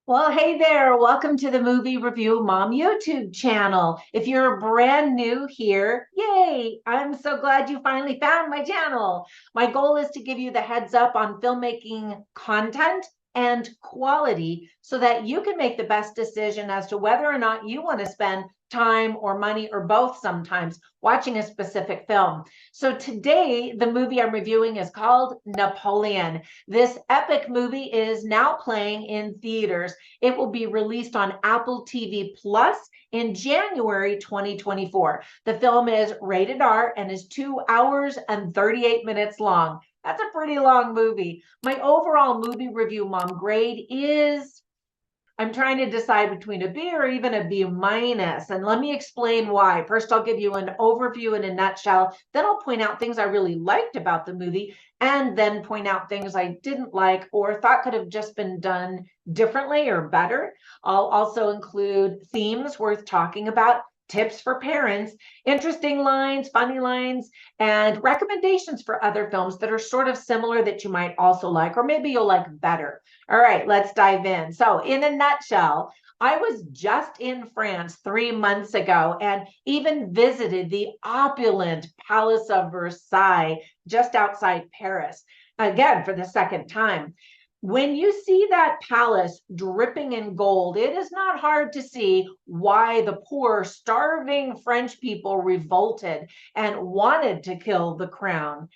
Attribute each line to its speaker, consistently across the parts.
Speaker 1: Well, hey there. Welcome to the Movie Review Mom YouTube channel. If you're brand new here, yay! I'm so glad you finally found my channel. My goal is to give you the heads up on filmmaking content and quality so that you can make the best decision as to whether or not you want to spend time or money or both sometimes watching a specific film. So today, the movie I'm reviewing is called Napoleon. This epic movie is now playing in theaters. It will be released on Apple TV Plus in January 2024. The film is rated R and is 2 hours and 38 minutes long. That's a pretty long movie. My overall movie review mom grade is I'm trying to decide between a B or even a B minus. And let me explain why. First, I'll give you an overview in a nutshell. Then I'll point out things I really liked about the movie and then point out things I didn't like or thought could have just been done differently or better. I'll also include themes worth talking about, tips for parents, interesting lines, funny lines, and recommendations for other films that are sort of similar that you might also like, or maybe you'll like better. All right, let's dive in. So, in a nutshell, I was just in France 3 months ago and even visited the opulent Palace of Versailles just outside Paris, again for the second time. When you see that palace dripping in gold, it is not hard to see why the poor, starving French people revolted and wanted to kill the crown.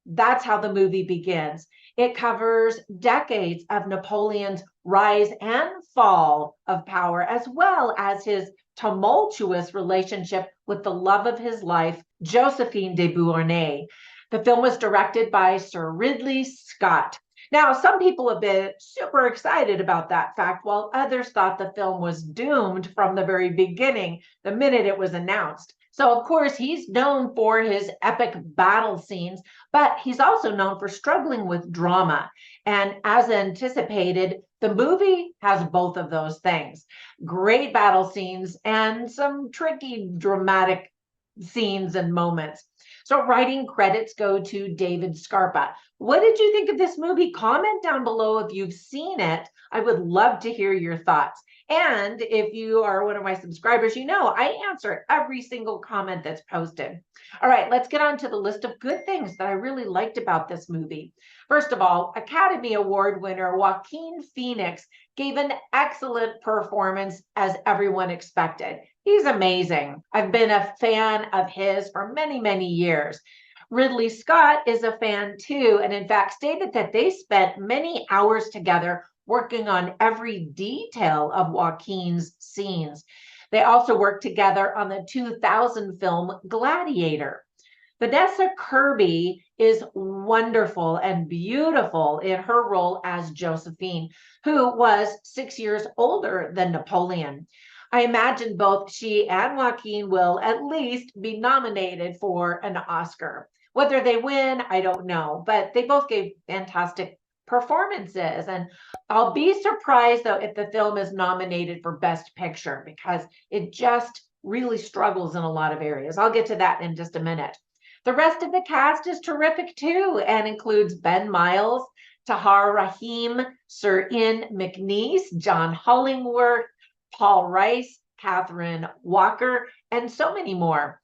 Speaker 1: That's how the movie begins. It covers decades of Napoleon's rise and fall of power, as well as his tumultuous relationship with the love of his life, Josephine de Beauharnais. The film was directed by Sir Ridley Scott. Now, some people have been super excited about that fact, while others thought the film was doomed from the very beginning, the minute it was announced. So, of course, he's known for his epic battle scenes, but he's also known for struggling with drama. And as anticipated, the movie has both of those things: great battle scenes and some tricky, dramatic scenes and moments. So, writing credits go to David Scarpa. What did you think of this movie? Comment down below if you've seen it. I would love to hear your thoughts. And if you are one of my subscribers, you know I answer every single comment that's posted. All right, let's get on to the list of good things that I really liked about this movie. First of all, Academy Award winner Joaquin Phoenix gave an excellent performance as everyone expected. He's amazing. I've been a fan of his for many, many years. Ridley Scott is a fan too, and in fact stated that they spent many hours together working on every detail of Joaquin's scenes. They also worked together on the 2000 film Gladiator. Vanessa Kirby is wonderful and beautiful in her role as Josephine, who was 6 years older than Napoleon. I imagine both she and Joaquin will at least be nominated for an Oscar. Whether they win, I don't know, but they both gave fantastic performances. And I'll be surprised, though, if the film is nominated for Best Picture because it just really struggles in a lot of areas. I'll get to that in just a minute. The rest of the cast is terrific too and includes Ben Miles, Tahar Rahim, Sir Ian McNeice, John Hollingworth, Paul Rice, Catherine Walker, and so many more.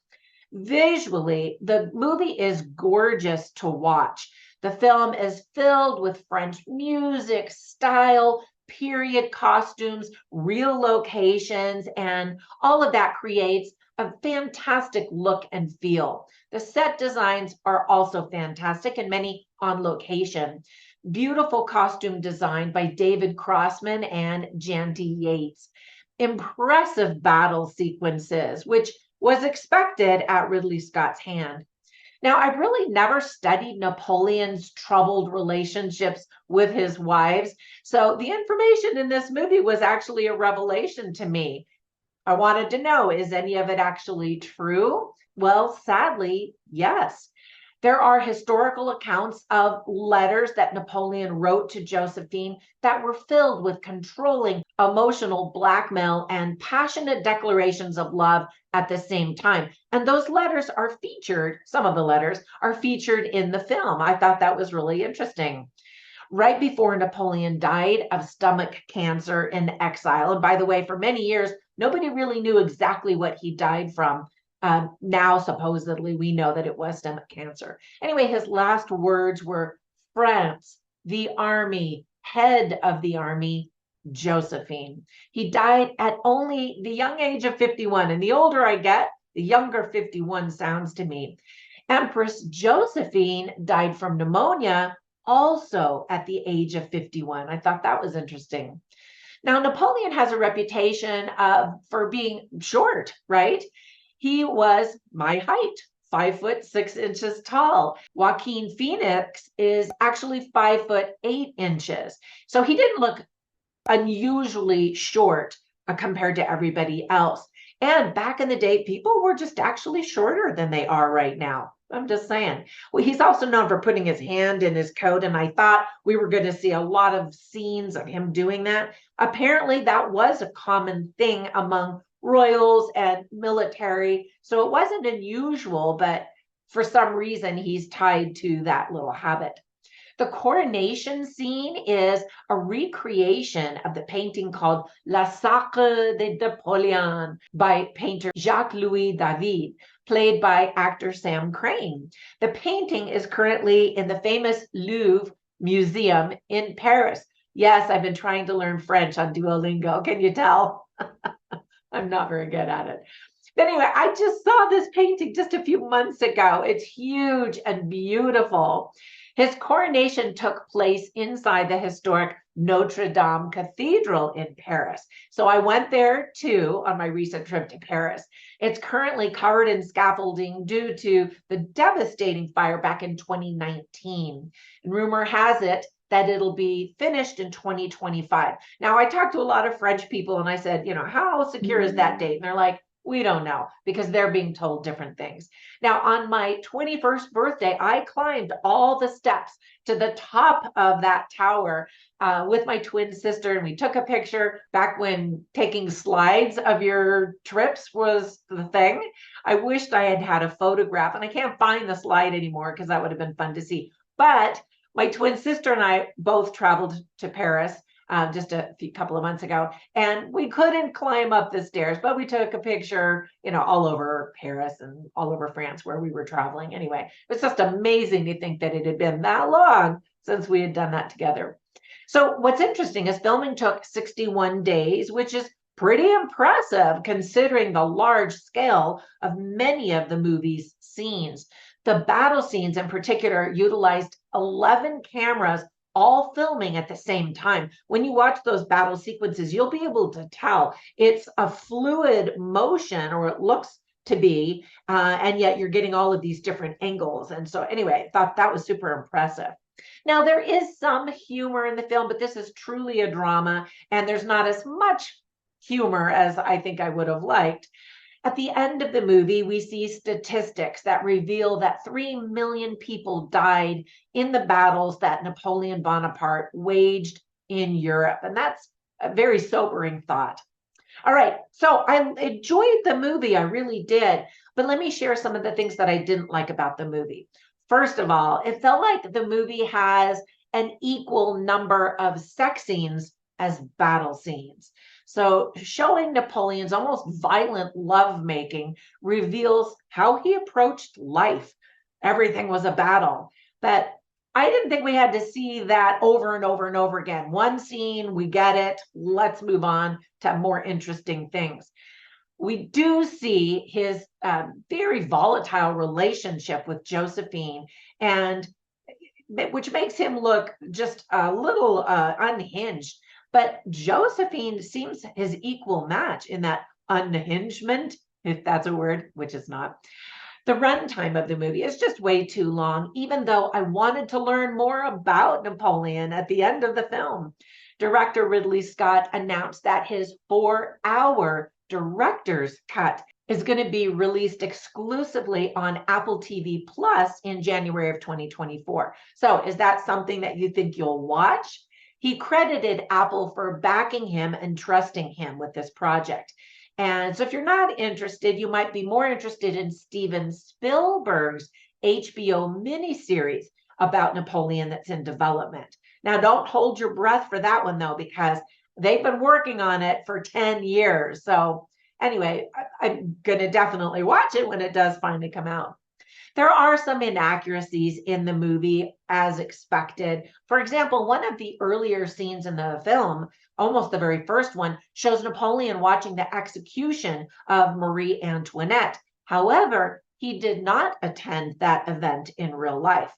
Speaker 1: Visually, the movie is gorgeous to watch. The film is filled with French music, style, period costumes, real locations, and all of that creates a fantastic look and feel. The set designs are also fantastic and many on location. Beautiful costume design by David Crossman and Jandy Yates. Impressive battle sequences, which was expected at Ridley Scott's hand. Now, I've really never studied Napoleon's troubled relationships with his wives, so the information in this movie was actually a revelation to me. I wanted to know, is any of it actually true? Well, sadly, yes. There are historical accounts of letters that Napoleon wrote to Josephine that were filled with controlling, emotional blackmail and passionate declarations of love at the same time. And those letters are featured, some of the letters are featured in the film. I thought that was really interesting. right before Napoleon died of stomach cancer in exile. And by the way, for many years, nobody really knew exactly what he died from. Now, supposedly, we know that it was stomach cancer. Anyway, his last words were, France, the army, head of the army, Josephine. He died at only the young age of 51. And the older I get, the younger 51 sounds to me. Empress Josephine died from pneumonia also at the age of 51. I thought that was interesting. Now, Napoleon has a reputation for being short, right? He was my height, 5'6" tall. Joaquin Phoenix is actually 5'8". So he didn't look unusually short compared to everybody else. And back in the day, people were just actually shorter than they are right now. I'm just saying. Well, he's also known for putting his hand in his coat, and I thought we were going to see a lot of scenes of him doing that. Apparently, that was a common thing among royals and military, so it wasn't unusual, but for some reason, he's tied to that little habit. The coronation scene is a recreation of the painting called La Sacre de Napoleon by painter Jacques-Louis David, played by actor Sam Crane. The painting is currently in the famous Louvre Museum in Paris. Yes, I've been trying to learn French on Duolingo. Can you tell? I'm not very good at it. But anyway, I just saw this painting just a few months ago. It's huge and beautiful. His coronation took place inside the historic Notre Dame Cathedral in Paris. So I went there too on my recent trip to Paris. It's currently covered in scaffolding due to the devastating fire back in 2019. And rumor has it that it'll be finished in 2025. Now, I talked to a lot of French people and I said, how secure is that date? And they're like, we don't know, because they're being told different things. Now, on my 21st birthday, I climbed all the steps to the top of that tower with my twin sister, and we took a picture back when taking slides of your trips was the thing. I wished I had had a photograph, and I can't find the slide anymore because that would have been fun to see. But my twin sister and I both traveled to Paris just a couple of months ago, and we couldn't climb up the stairs, but we took a picture, all over Paris and all over France where we were traveling. Anyway, it's just amazing to think that it had been that long since we had done that together. So what's interesting is filming took 61 days, which is pretty impressive considering the large scale of many of the movie's scenes. The battle scenes in particular utilized 11 cameras all filming at the same time. When you watch those battle sequences, you'll be able to tell it's a fluid motion, or it looks to be, and yet you're getting all of these different angles. And so anyway, I thought that was super impressive. Now, there is some humor in the film, but this is truly a drama, and there's not as much humor as I think I would have liked. At the end of the movie, we see statistics that reveal that 3 million people died in the battles that Napoleon Bonaparte waged in Europe. And that's a very sobering thought. All right, so I enjoyed the movie, I really did. But let me share some of the things that I didn't like about the movie. First of all, it felt like the movie has an equal number of sex scenes as battle scenes. So showing Napoleon's almost violent lovemaking reveals how he approached life. Everything was a battle. But I didn't think we had to see that over and over and over again. One scene, we get it. Let's move on to more interesting things. We do see his very volatile relationship with Josephine, and which makes him look just a little unhinged. But Josephine seems his equal match in that unhingement, if that's a word, which is not. The runtime of the movie is just way too long, even though I wanted to learn more about Napoleon at the end of the film. Director Ridley Scott announced that his 4-hour director's cut is going to be released exclusively on Apple TV Plus in January of 2024. So is that something that you think you'll watch? He credited Apple for backing him and trusting him with this project. And so if you're not interested, you might be more interested in Steven Spielberg's HBO miniseries about Napoleon that's in development. Now, don't hold your breath for that one, though, because they've been working on it for 10 years. So anyway, I'm going to definitely watch it when it does finally come out. There are some inaccuracies in the movie as expected. For example, one of the earlier scenes in the film, almost the very first one, shows Napoleon watching the execution of Marie Antoinette. However, he did not attend that event in real life.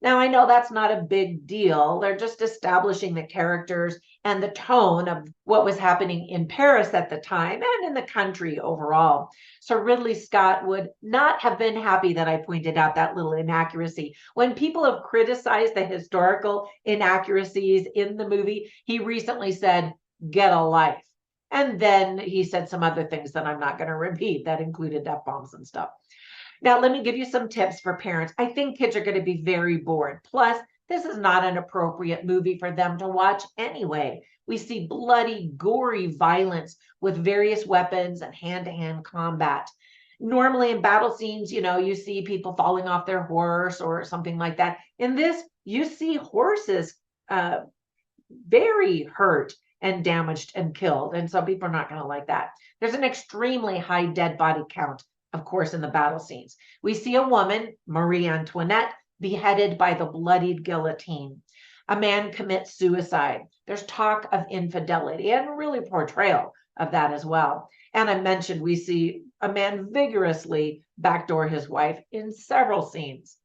Speaker 1: Now, I know that's not a big deal. They're just establishing the characters and the tone of what was happening in Paris at the time and in the country overall. So Ridley Scott would not have been happy that I pointed out that little inaccuracy. When people have criticized the historical inaccuracies in the movie, he recently said, "Get a life." And then he said some other things that I'm not going to repeat that included F-bombs and stuff. Now, let me give you some tips for parents. I think kids are going to be very bored. Plus, this is not an appropriate movie for them to watch anyway. We see bloody, gory violence with various weapons and hand-to-hand combat. Normally in battle scenes, you see people falling off their horse or something like that. In this, you see horses very hurt and damaged and killed. And so people are not going to like that. There's an extremely high dead body count, of course, in the battle scenes. We see a woman, Marie Antoinette, beheaded by the bloodied guillotine. A man commits suicide. There's talk of infidelity and really portrayal of that as well. And I mentioned we see a man vigorously backdoor his wife in several scenes.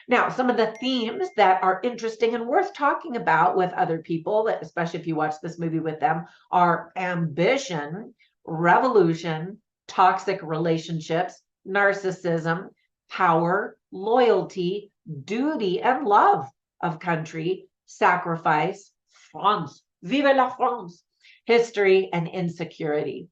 Speaker 1: Now, some of the themes that are interesting and worth talking about with other people, especially if you watch this movie with them, are ambition, revolution, toxic relationships, narcissism, power, loyalty, duty, and love of country, sacrifice, France, vive la France, history, and insecurity.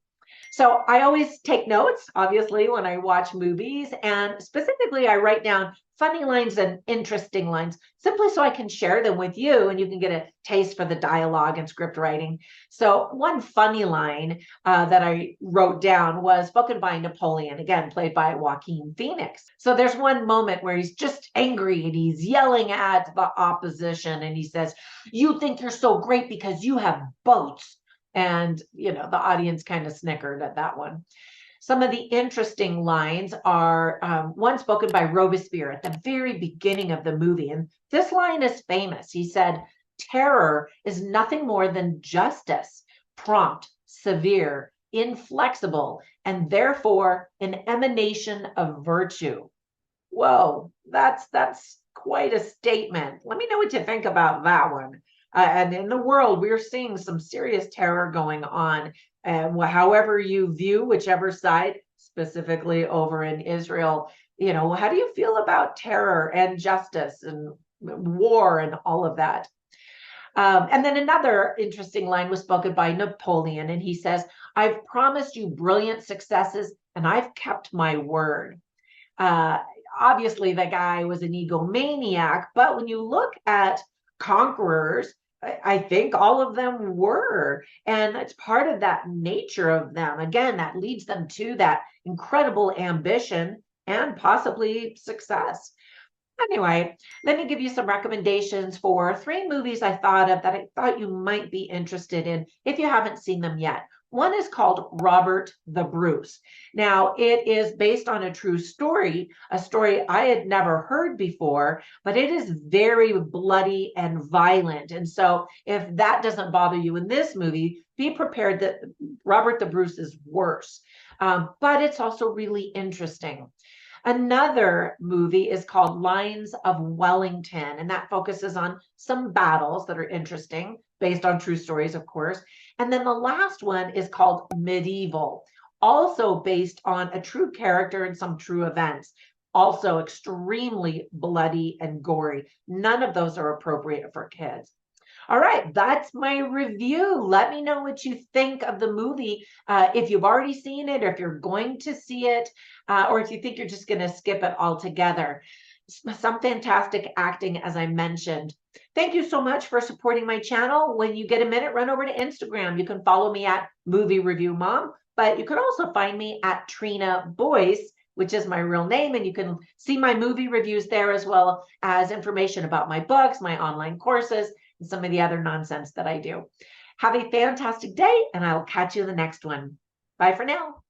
Speaker 1: So I always take notes, obviously, when I watch movies, and specifically I write down funny lines and interesting lines, simply so I can share them with you and you can get a taste for the dialogue and script writing. So one funny line that I wrote down was spoken by Napoleon, again, played by Joaquin Phoenix. So there's one moment where he's just angry and he's yelling at the opposition and he says, "You think you're so great because you have boats." And, the audience kind of snickered at that one. Some of the interesting lines are one spoken by Robespierre at the very beginning of the movie. And this line is famous. He said, "Terror is nothing more than justice, prompt, severe, inflexible, and therefore an emanation of virtue." Whoa, that's quite a statement. Let me know what you think about that one. And in the world, we're seeing some serious terror going on. And however you view whichever side, specifically over in Israel, how do you feel about terror and justice and war and all of that? And then another interesting line was spoken by Napoleon, and he says, "I've promised you brilliant successes, and I've kept my word." Uh, Obviously, the guy was an egomaniac, but when you look at conquerors, I think all of them were. And it's part of that nature of them. Again, that leads them to that incredible ambition and possibly success. Anyway, let me give you some recommendations for 3 movies I thought of that I thought you might be interested in if you haven't seen them yet. One is called Robert the Bruce. Now, it is based on a true story, a story I had never heard before, but it is very bloody and violent. And so if that doesn't bother you in this movie, be prepared that Robert the Bruce is worse. But it's also really interesting. Another movie is called Lines of Wellington, and that focuses on some battles that are interesting, based on true stories, of course. And then the last one is called Medieval, also based on a true character and some true events, also extremely bloody and gory. None of those are appropriate for kids. All right, that's my review. Let me know what you think of the movie, if you've already seen it, or if you're going to see it, or if you think you're just going to skip it altogether. Some fantastic acting, as I mentioned. Thank you so much for supporting my channel. When you get a minute, run over to Instagram. You can follow me at Movie Review Mom, but you can also find me at Trina Boice, which is my real name, and you can see my movie reviews there, as well as information about my books, my online courses, and some of the other nonsense that I do. Have a fantastic day, and I will catch you in the next one. Bye for now.